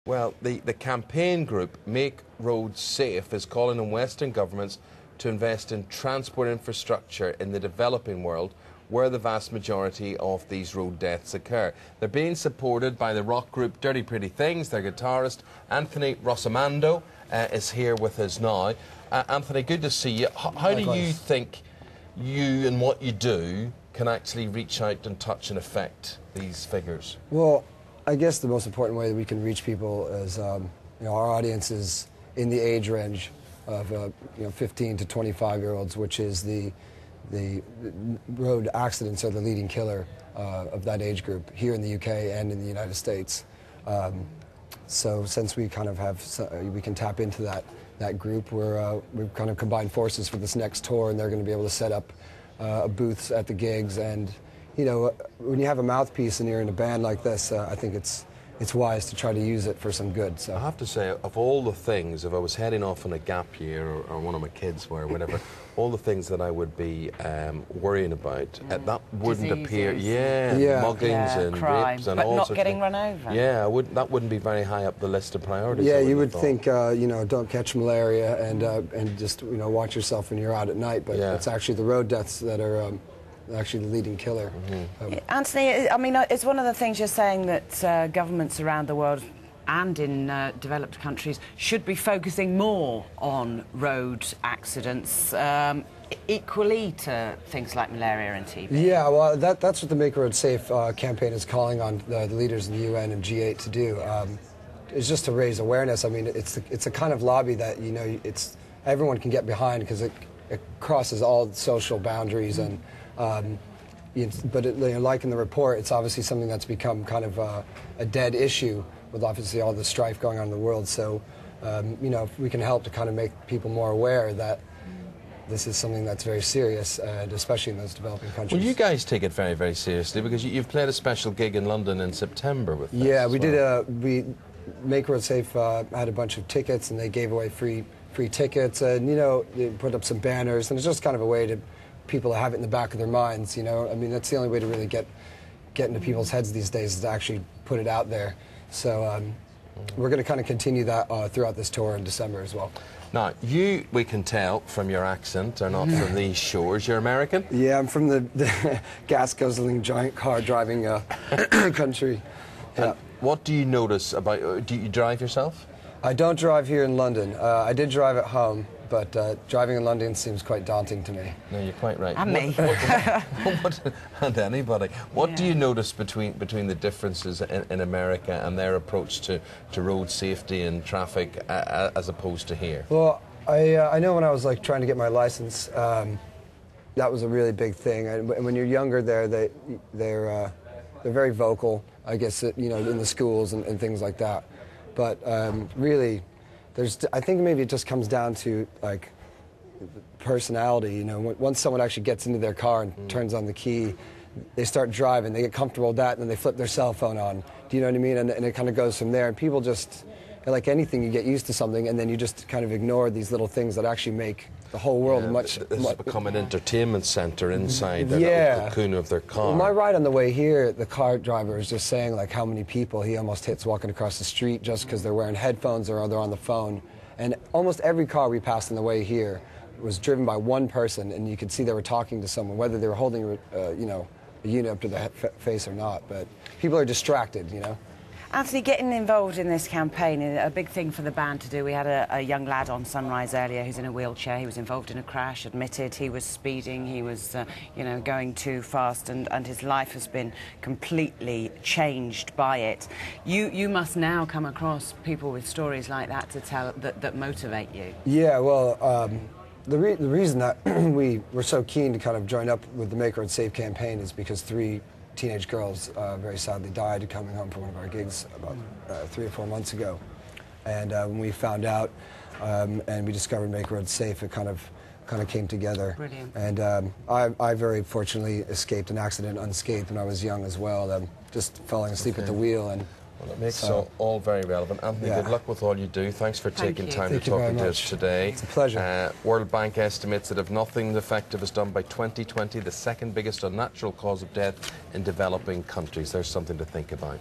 Well, the campaign group Make Roads Safe is calling on Western governments to invest in transport infrastructure in the developing world where the vast majority of these road deaths occur. They're being supported by the rock group Dirty Pretty Things. Their guitarist Anthony Rossomando is here with us now. Anthony, good to see you. How do you think you and what you do can actually reach out and touch and affect these figures? Well, I guess the most important way that we can reach people is, our audience is in the age range of 15 to 25-year-olds, which is the road accidents are the leading killer of that age group here in the UK and in the United States. So since we kind of we can tap into that group, we've kind of combined forces for this next tour, and they're going to be able to set up booths at the gigs. And when you have a mouthpiece and you're in a band like this, I think it's wise to try to use it for some good. So I have to say, of all the things, if I was heading off on a gap year or one of my kids were, or whatever, all the things that I would be worrying about, that wouldn't appear. Muggings and crime, rapes and but all not sorts getting of run over. Yeah, that wouldn't be very high up the list of priorities. Yeah, you would think, don't catch malaria and just watch yourself when you're out at night. But it's actually the road deaths that are actually the leading killer. Anthony, I mean, it's one of the things you're saying that governments around the world and in developed countries should be focusing more on road accidents, equally to things like malaria and TB. Yeah, well, that's what the Make Roads Safe campaign is calling on the leaders in the UN and G8 to do. Is just to raise awareness. I mean, it's a kind of lobby that everyone can get behind because it crosses all social boundaries and. But like in the report, it's obviously something that's become kind of a dead issue with obviously all the strife going on in the world. So, if we can help to kind of make people more aware that this is something that's very serious, and especially in those developing countries. Well, you guys take it very, very seriously because you've played a special gig in London in September with this. Yeah, we did. Make Roads Safe had a bunch of tickets, and they gave away free tickets, and they put up some banners, and it's just kind of a way to people to have it in the back of their minds. I mean, that's the only way to really get into people's heads these days is to actually put it out there. So we're going to kind of continue that throughout this tour in December as well. Now, we can tell from your accent, are not from these shores. You're American? Yeah, I'm from the gas-guzzling giant car driving country. Yeah. And what do you notice about? Do you drive yourself? I don't drive here in London. I did drive at home, but driving in London seems quite daunting to me. No, you're quite right. And me. And anybody. What do you notice between the differences in America and their approach to road safety and traffic as opposed to here? Well, I know when I was trying to get my license, that was a really big thing. And when you're younger, they're very vocal, I guess, in the schools and things like that. But really, I think maybe it just comes down to personality. Once someone actually gets into their car and turns on the key, they start driving. They get comfortable with that, and then they flip their cell phone on. Do you know what I mean? And it kind of goes from there. And people just, like anything, you get used to something, and then you just kind of ignore these little things that actually make the whole world This has become an entertainment centre inside the cocoon of their car. Well, my ride on the way here, the car driver was just saying how many people he almost hits walking across the street just because they're wearing headphones or they're on the phone. And almost every car we passed on the way here was driven by one person, and you could see they were talking to someone, whether they were holding a unit up to the face or not. But people are distracted, Anthony, getting involved in this campaign is a big thing for the band to do. We had a young lad on Sunrise earlier who's in a wheelchair. He was involved in a crash, admitted he was speeding, he was, going too fast, and his life has been completely changed by it. You must now come across people with stories like that to tell that motivate you. Yeah, well, the reason that we were so keen to kind of join up with the Make Roads Safe campaign is because 3 teenage girls very sadly died coming home from one of our gigs about 3 or 4 months ago. And when we found out and we discovered Make Roads Safe, it kind of came together. Brilliant. And I very fortunately escaped an accident unscathed when I was young as well, just falling asleep at the wheel. And well, it makes it all very relevant. Anthony, good luck with all you do. Thanks for taking time to talk to us today. It's a pleasure. World Bank estimates that if nothing effective is done by 2020, the second biggest unnatural cause of death in developing countries. There's something to think about.